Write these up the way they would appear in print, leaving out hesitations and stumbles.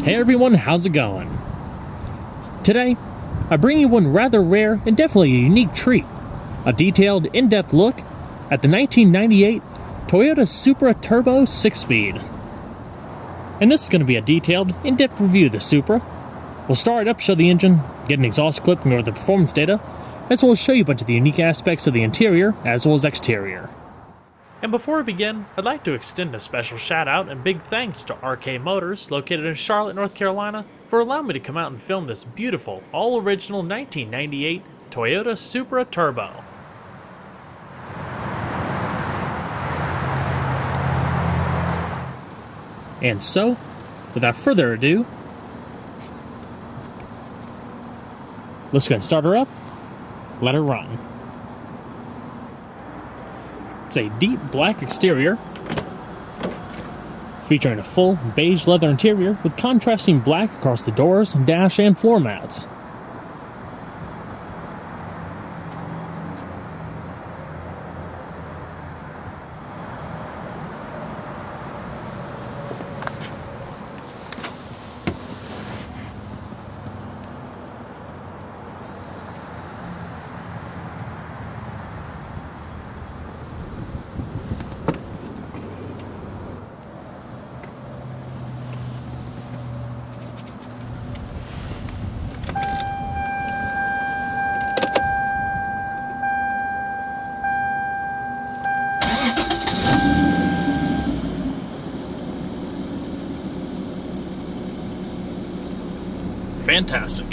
Hey everyone, how's it going? Today, I bring you one rather rare and definitely a unique treat. A detailed, in-depth look at the 1998 Toyota Supra Turbo 6-speed. And this is going to be a detailed, in-depth review of the Supra. We'll start it up, show the engine, get an exhaust clip and go over the performance data, as well as show you a bunch of the unique aspects of the interior as well as exterior. And before we begin, I'd like to extend a special shout out and big thanks to RK Motors, located in Charlotte, North Carolina, for allowing me to come out and film this beautiful, all-original 1998 Toyota Supra Turbo. And so, without further ado, let's go and start her up, let her run. It's a deep black exterior, featuring a full beige leather interior with contrasting black across the doors, dash, and floor mats. Fantastic.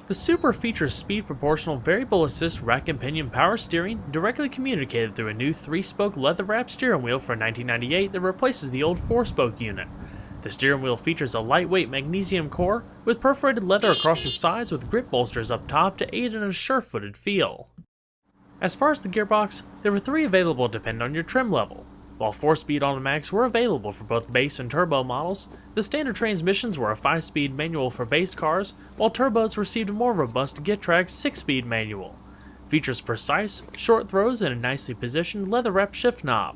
The Supra features speed proportional variable assist rack and pinion power steering directly communicated through a new 3-spoke leather-wrapped steering wheel for 1998 that replaces the old 4-spoke unit. The steering wheel features a lightweight magnesium core with perforated leather across the sides with grip bolsters up top to aid in a sure-footed feel. As far as the gearbox, there were 3 available depending on your trim level. While 4-speed automatics were available for both base and turbo models, the standard transmissions were a 5-speed manual for base cars, while turbos received a more robust Getrag 6-speed manual. Features precise, short throws and a nicely positioned leather-wrapped shift knob.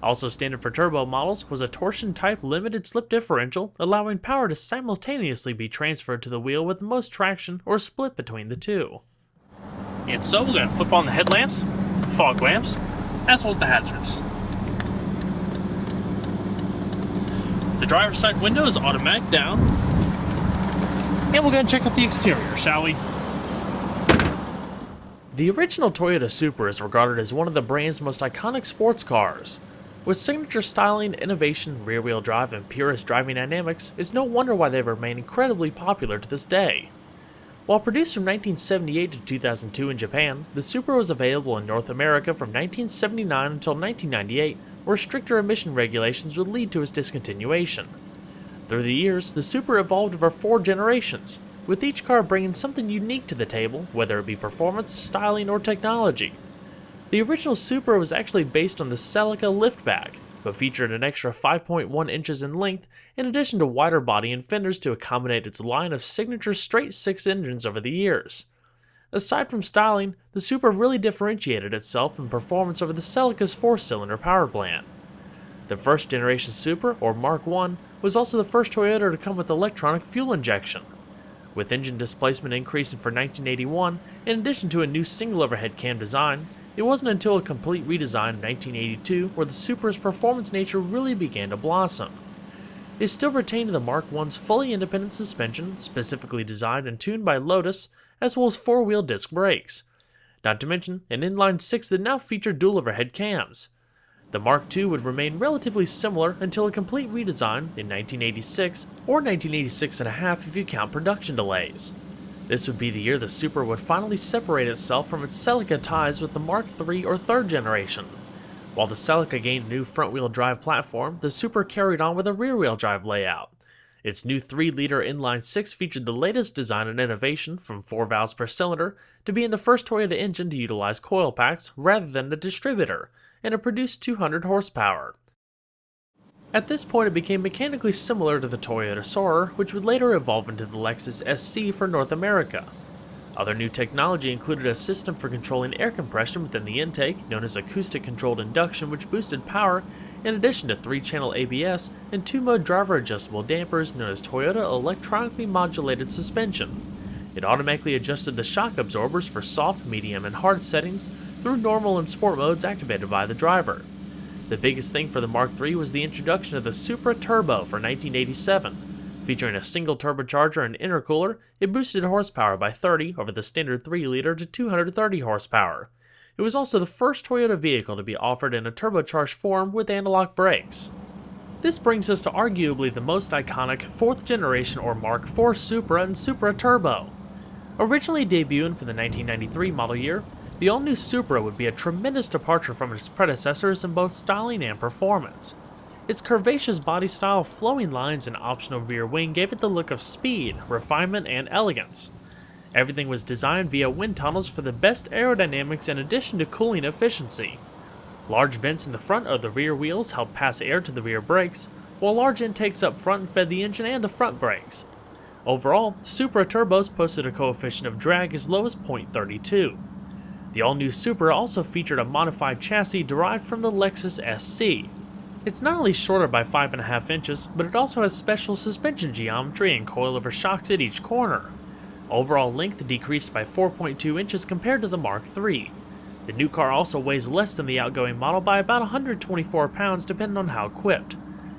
Also standard for turbo models was a torsion-type limited slip differential, allowing power to simultaneously be transferred to the wheel with the most traction or split between the two. And so we're going to flip on the headlamps, fog lamps, as well as the hazards. The driver's side window is automatic down. And we'll go and check out the exterior, shall we? The original Toyota Supra is regarded as one of the brand's most iconic sports cars. With signature styling, innovation, rear-wheel drive, and purist driving dynamics, it's no wonder why they remain incredibly popular to this day. While produced from 1978 to 2002 in Japan, the Supra was available in North America from 1979 until 1998, where stricter emission regulations would lead to its discontinuation. Through the years, the Supra evolved over 4 generations, with each car bringing something unique to the table, whether it be performance, styling, or technology. The original Supra was actually based on the Celica liftback, but featured an extra 5.1 inches in length, in addition to wider body and fenders to accommodate its line of signature straight-six engines over the years. Aside from styling, the Supra really differentiated itself in performance over the Celica's 4-cylinder power plant. The first generation Supra, or Mark I, was also the first Toyota to come with electronic fuel injection. With engine displacement increasing for 1981, in addition to a new single overhead cam design, It wasn't until a complete redesign in 1982 where the Supra's performance nature really began to blossom. It still retained the Mark I's fully independent suspension, specifically designed and tuned by Lotus, as well as four-wheel disc brakes. Not to mention an inline six that now featured dual overhead cams. The Mark II would remain relatively similar until a complete redesign in 1986, or 1986 and a half if you count production delays. This would be the year the Supra would finally separate itself from its Celica ties with the Mark III or third generation. While the Celica gained a new front-wheel drive platform, the Supra carried on with a rear-wheel drive layout. Its new 3-liter inline-six featured the latest design and innovation, from 4 valves per cylinder to being the first Toyota engine to utilize coil packs rather than a distributor, and it produced 200 horsepower. At this point, it became mechanically similar to the Toyota Supra, which would later evolve into the Lexus SC for North America. Other new technology included a system for controlling air compression within the intake, known as acoustic-controlled induction, which boosted power, in addition to 3-channel ABS and 2-mode driver-adjustable dampers known as Toyota electronically modulated suspension. It automatically adjusted the shock absorbers for soft, medium, and hard settings through normal and sport modes activated by the driver. The biggest thing for the Mark III was the introduction of the Supra Turbo for 1987. Featuring a single turbocharger and intercooler, it boosted horsepower by 30 over the standard 3-liter to 230 horsepower. It was also the first Toyota vehicle to be offered in a turbocharged form with analog brakes. This brings us to arguably the most iconic 4th generation or Mark IV Supra and Supra Turbo. Originally debuting for the 1993 model year, the all-new Supra would be a tremendous departure from its predecessors in both styling and performance. Its curvaceous body style, flowing lines, and optional rear wing gave it the look of speed, refinement, and elegance. Everything was designed via wind tunnels for the best aerodynamics in addition to cooling efficiency. Large vents in the front of the rear wheels helped pass air to the rear brakes, while large intakes up front fed the engine and the front brakes. Overall, Supra Turbos posted a coefficient of drag as low as 0.32. The all-new Supra also featured a modified chassis derived from the Lexus SC. It's not only shorter by 5.5 inches, but it also has special suspension geometry and coilover shocks at each corner. Overall length decreased by 4.2 inches compared to the Mark III. The new car also weighs less than the outgoing model by about 124 pounds depending on how equipped.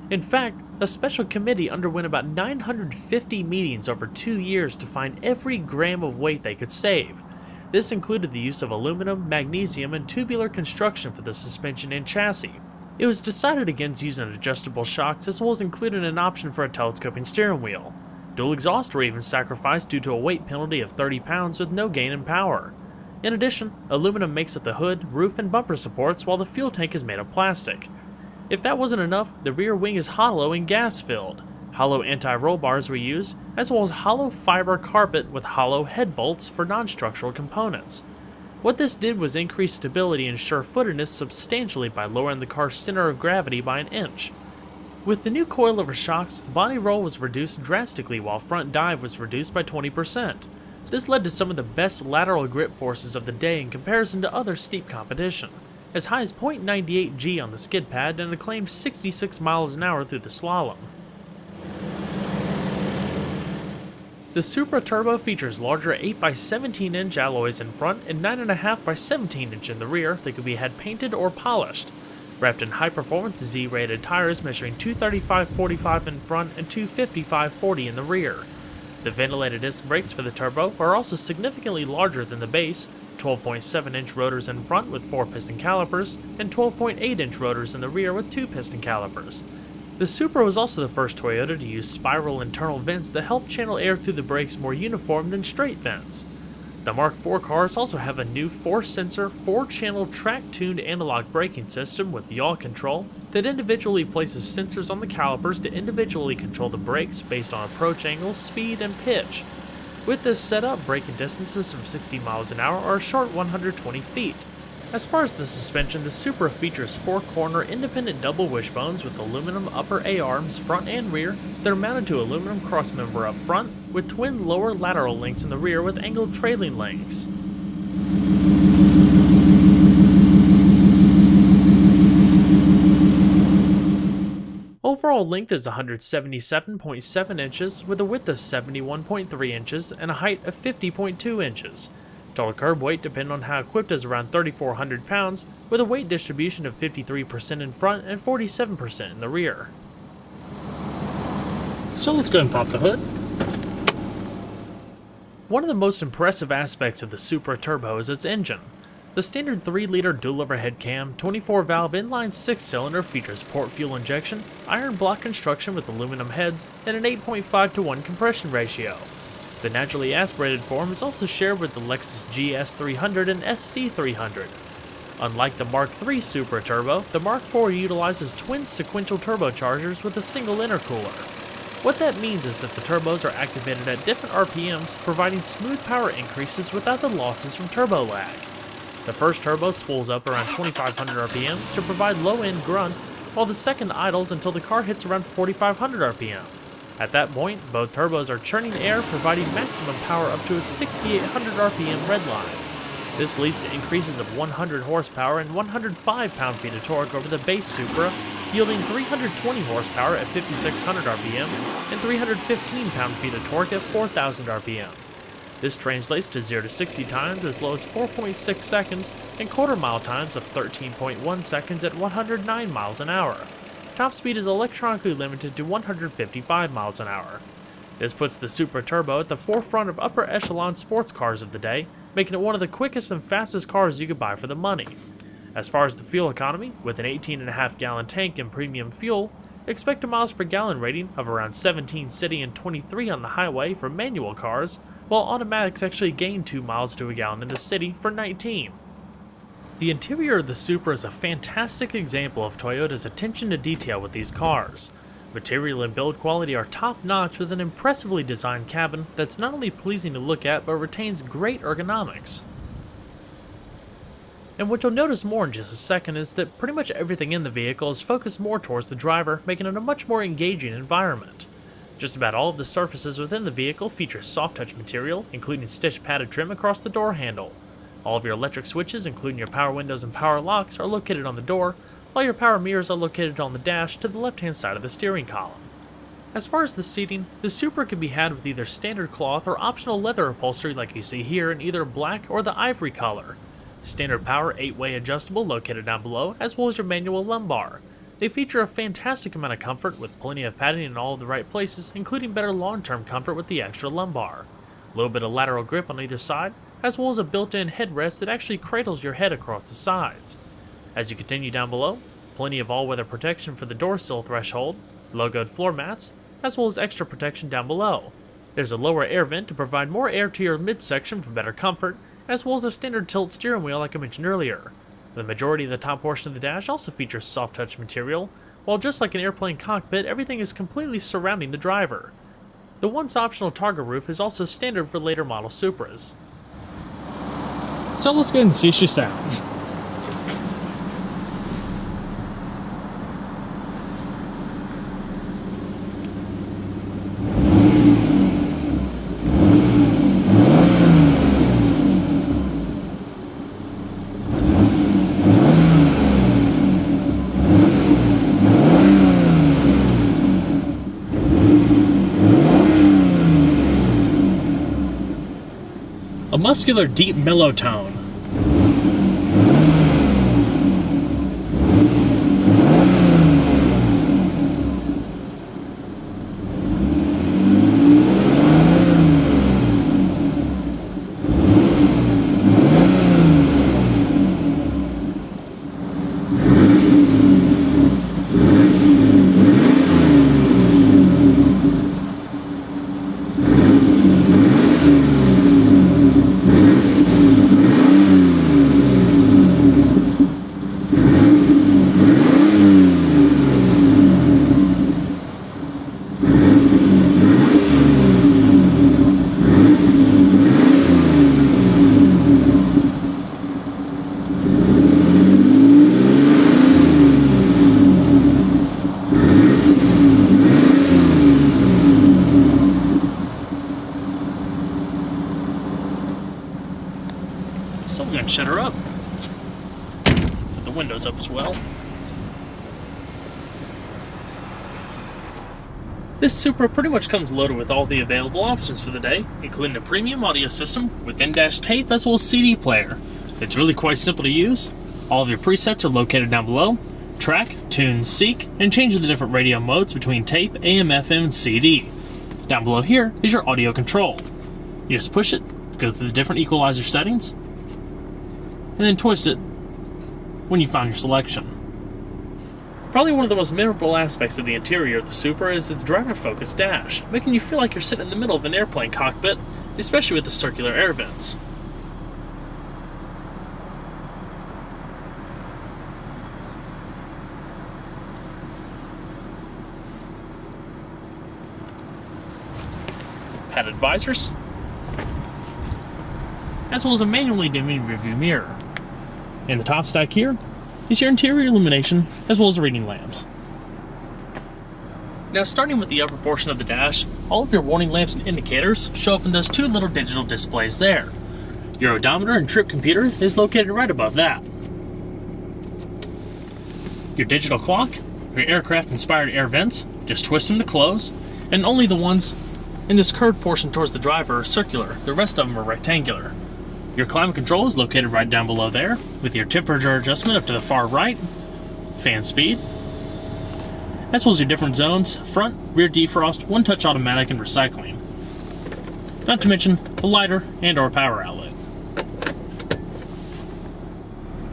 In fact, a special committee underwent about 950 meetings over 2 years to find every gram of weight they could save. This included the use of aluminum, magnesium, and tubular construction for the suspension and chassis. It was decided against using adjustable shocks, as well as including an option for a telescoping steering wheel. Dual exhausts were even sacrificed due to a weight penalty of 30 pounds with no gain in power. In addition, aluminum makes up the hood, roof, and bumper supports, while the fuel tank is made of plastic. If that wasn't enough, the rear wing is hollow and gas-filled. Hollow anti-roll bars were used, as well as hollow fiber carpet with hollow head bolts for non-structural components. What this did was increase stability and sure-footedness substantially by lowering the car's center of gravity by an inch. With the new coilover shocks, body roll was reduced drastically while front dive was reduced by 20%. This led to some of the best lateral grip forces of the day in comparison to other steep competition, as high as 0.98 G on the skid pad and a claimed 66 miles an hour through the slalom. The Supra Turbo features larger 8x17-inch alloys in front and 9.5x17-inch in the rear that could be had painted or polished. Wrapped in high-performance Z-rated tires measuring 235/45 in front and 255/40 in the rear. The ventilated disc brakes for the Turbo are also significantly larger than the base, 12.7-inch rotors in front with 4 piston calipers, and 12.8-inch rotors in the rear with 2 piston calipers. The Supra was also the first Toyota to use spiral internal vents that help channel air through the brakes more uniform than straight vents. The Mark IV cars also have a new 4-sensor, 4-channel track-tuned analog braking system with yaw control that individually places sensors on the calipers to individually control the brakes based on approach angle, speed, and pitch. With this setup, braking distances from 60 miles an hour are a short 120 feet. As far as the suspension, the Supra features 4-corner independent double wishbones with aluminum upper A-arms front and rear that are mounted to aluminum crossmember up front, with twin lower lateral links in the rear with angled trailing links. Overall length is 177.7 inches with a width of 71.3 inches and a height of 50.2 inches. Total curb weight, depending on how equipped, is around 3,400 pounds, with a weight distribution of 53% in front and 47% in the rear. So let's go and pop the hood. One of the most impressive aspects of the Supra Turbo is its engine. The standard 3-liter dual overhead cam, 24-valve inline 6-cylinder features port fuel injection, iron block construction with aluminum heads, and an 8.5:1 compression ratio. The naturally aspirated form is also shared with the Lexus GS300 and SC300. Unlike the Mark III Supra Turbo, the Mark IV utilizes twin sequential turbochargers with a single intercooler. What that means is that the turbos are activated at different RPMs, providing smooth power increases without the losses from turbo lag. The first turbo spools up around 2,500 RPM to provide low-end grunt, while the second idles until the car hits around 4,500 RPM. At that point, both turbos are churning air, providing maximum power up to a 6,800 RPM redline. This leads to increases of 100 horsepower and 105 pound-feet of torque over the base Supra, yielding 320 horsepower at 5,600 RPM and 315 pound-feet of torque at 4,000 RPM. This translates to 0 to 60 times as low as 4.6 seconds and quarter-mile times of 13.1 seconds at 109 miles an hour. Top speed is electronically limited to 155 miles an hour. This puts the Supra Turbo at the forefront of upper echelon sports cars of the day, making it one of the quickest and fastest cars you could buy for the money. As far as the fuel economy, with an 18.5-gallon tank and premium fuel, expect a miles per gallon rating of around 17 city and 23 on the highway for manual cars, while automatics actually gain 2 miles to a gallon in the city for 19. The interior of the Supra is a fantastic example of Toyota's attention to detail with these cars. Material and build quality are top-notch with an impressively designed cabin that's not only pleasing to look at but retains great ergonomics. And what you'll notice more in just a second is that pretty much everything in the vehicle is focused more towards the driver, making it a much more engaging environment. Just about all of the surfaces within the vehicle feature soft-touch material, including stitched padded trim across the door handle. All of your electric switches, including your power windows and power locks, are located on the door, while your power mirrors are located on the dash to the left-hand side of the steering column. As far as the seating, the Supra can be had with either standard cloth or optional leather upholstery like you see here in either black or the ivory color. Standard power 8-way adjustable located down below, as well as your manual lumbar. They feature a fantastic amount of comfort with plenty of padding in all of the right places, including better long-term comfort with the extra lumbar. A little bit of lateral grip on either side, as well as a built-in headrest that actually cradles your head across the sides. As you continue down below, plenty of all-weather protection for the door sill threshold, logoed floor mats, as well as extra protection down below. There's a lower air vent to provide more air to your midsection for better comfort, as well as a standard tilt steering wheel like I mentioned earlier. The majority of the top portion of the dash also features soft-touch material, while just like an airplane cockpit, everything is completely surrounding the driver. The once optional Targa roof is also standard for later model Supras. So let's go ahead and see if she sounds. A muscular, deep, mellow tone. So we're going to shut her up. Put the windows up as well. This Supra pretty much comes loaded with all the available options for the day, including a premium audio system with in-dash tape as well as CD player. It's really quite simple to use. All of your presets are located down below. Track, tune, seek, and change the different radio modes between tape, AM, FM, and CD. Down below here is your audio control. You just push it, go through the different equalizer settings, and then twist it when you find your selection. Probably one of the most memorable aspects of the interior of the Supra is its driver-focused dash, making you feel like you're sitting in the middle of an airplane cockpit, especially with the circular air vents. Padded visors, as well as a manually dimming rearview mirror. In the top stack here is your interior illumination, as well as the reading lamps. Now, starting with the upper portion of the dash, all of your warning lamps and indicators show up in those two little digital displays there. Your odometer and trip computer is located right above that. Your digital clock, your aircraft-inspired air vents, just twist them to close, and only the ones in this curved portion towards the driver are circular, the rest of them are rectangular. Your climate control is located right down below there, with your temperature adjustment up to the far right, fan speed, as well as your different zones, front, rear defrost, one-touch automatic, and recycling. Not to mention a lighter and or power outlet.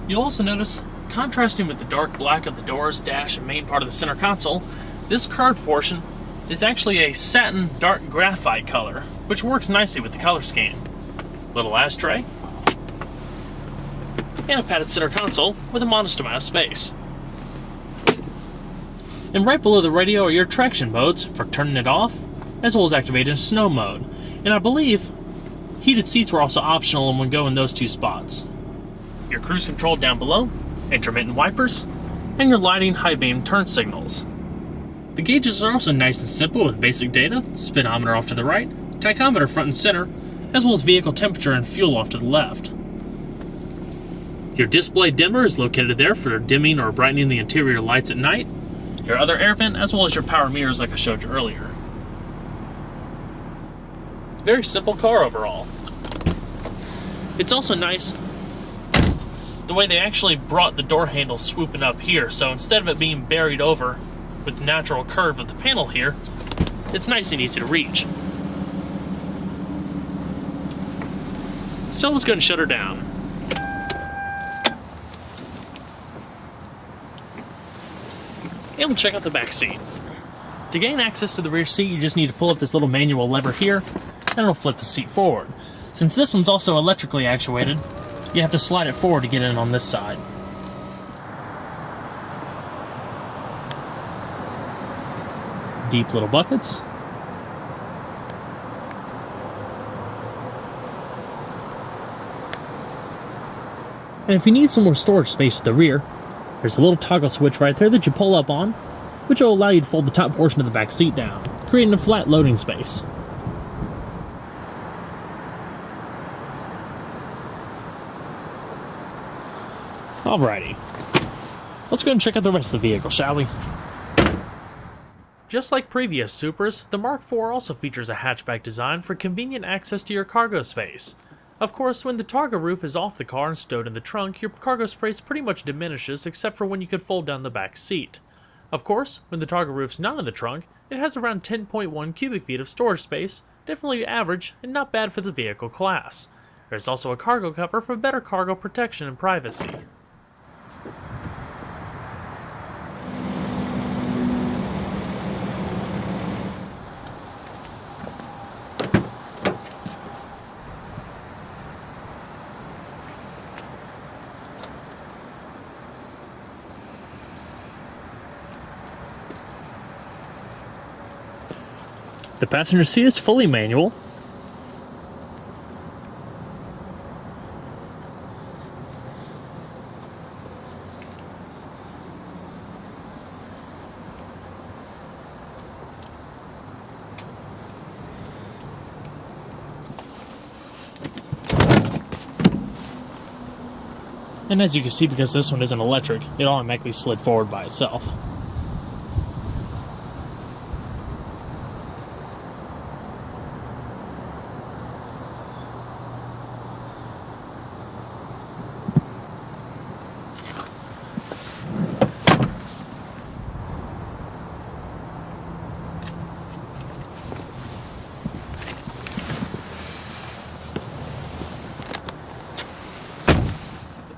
You'll also notice, contrasting with the dark black of the doors, dash, and main part of the center console, this curved portion is actually a satin dark graphite color, which works nicely with the color scheme. Little ashtray, and a padded center console with a modest amount of space. And right below the radio are your traction modes for turning it off, as well as activating snow mode. And I believe heated seats were also optional and would go in those two spots. Your cruise control down below, intermittent wipers, and your lighting high beam turn signals. The gauges are also nice and simple with basic data, speedometer off to the right, tachometer front and center, as well as vehicle temperature and fuel off to the left. Your display dimmer is located there for dimming or brightening the interior lights at night, your other air vent, as well as your power mirrors like I showed you earlier. Very simple car overall. It's also nice the way they actually brought the door handle swooping up here, so instead of it being buried over with the natural curve of the panel here, it's nice and easy to reach. So let's go and shut her down. And we'll check out the back seat. To gain access to the rear seat, you just need to pull up this little manual lever here, and it'll flip the seat forward. Since this one's also electrically actuated, you have to slide it forward to get in on this side. Deep little buckets. And if you need some more storage space at the rear, there's a little toggle switch right there that you pull up on, which will allow you to fold the top portion of the back seat down, creating a flat loading space. Alrighty, let's go and check out the rest of the vehicle, shall we? Just like previous Supras, the Mark IV also features a hatchback design for convenient access to your cargo space. Of course, when the targa roof is off the car and stowed in the trunk, your cargo space pretty much diminishes except for when you could fold down the back seat. Of course, when the targa roof's not in the trunk, it has around 10.1 cubic feet of storage space, definitely average and not bad for the vehicle class. There's also a cargo cover for better cargo protection and privacy. The passenger seat is fully manual. And as you can see, because this one isn't electric, it automatically slid forward by itself.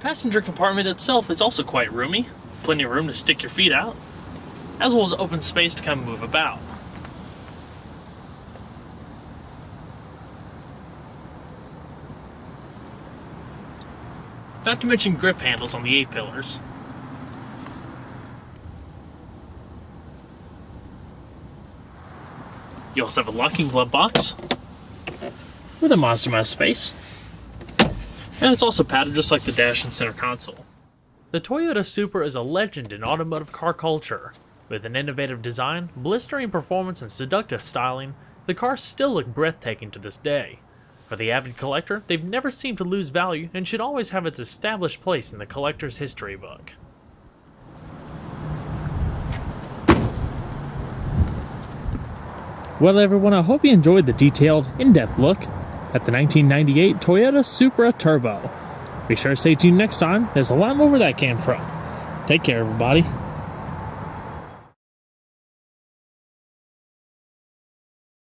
passenger compartment itself is also quite roomy, plenty of room to stick your feet out, as well as open space to come and move about. Not to mention grip handles on the A-pillars. You also have a locking glove box with a modest amount of space. And it's also padded just like the dash and center console. The Toyota Supra is a legend in automotive car culture. With an innovative design, blistering performance, and seductive styling, the cars still look breathtaking to this day. For the avid collector, they've never seemed to lose value and should always have its established place in the collector's history book. Well everyone, I hope you enjoyed the detailed, in-depth look at the 1998 Toyota Supra Turbo. Be sure to stay tuned next time, there's a lot more where that came from. Take care everybody.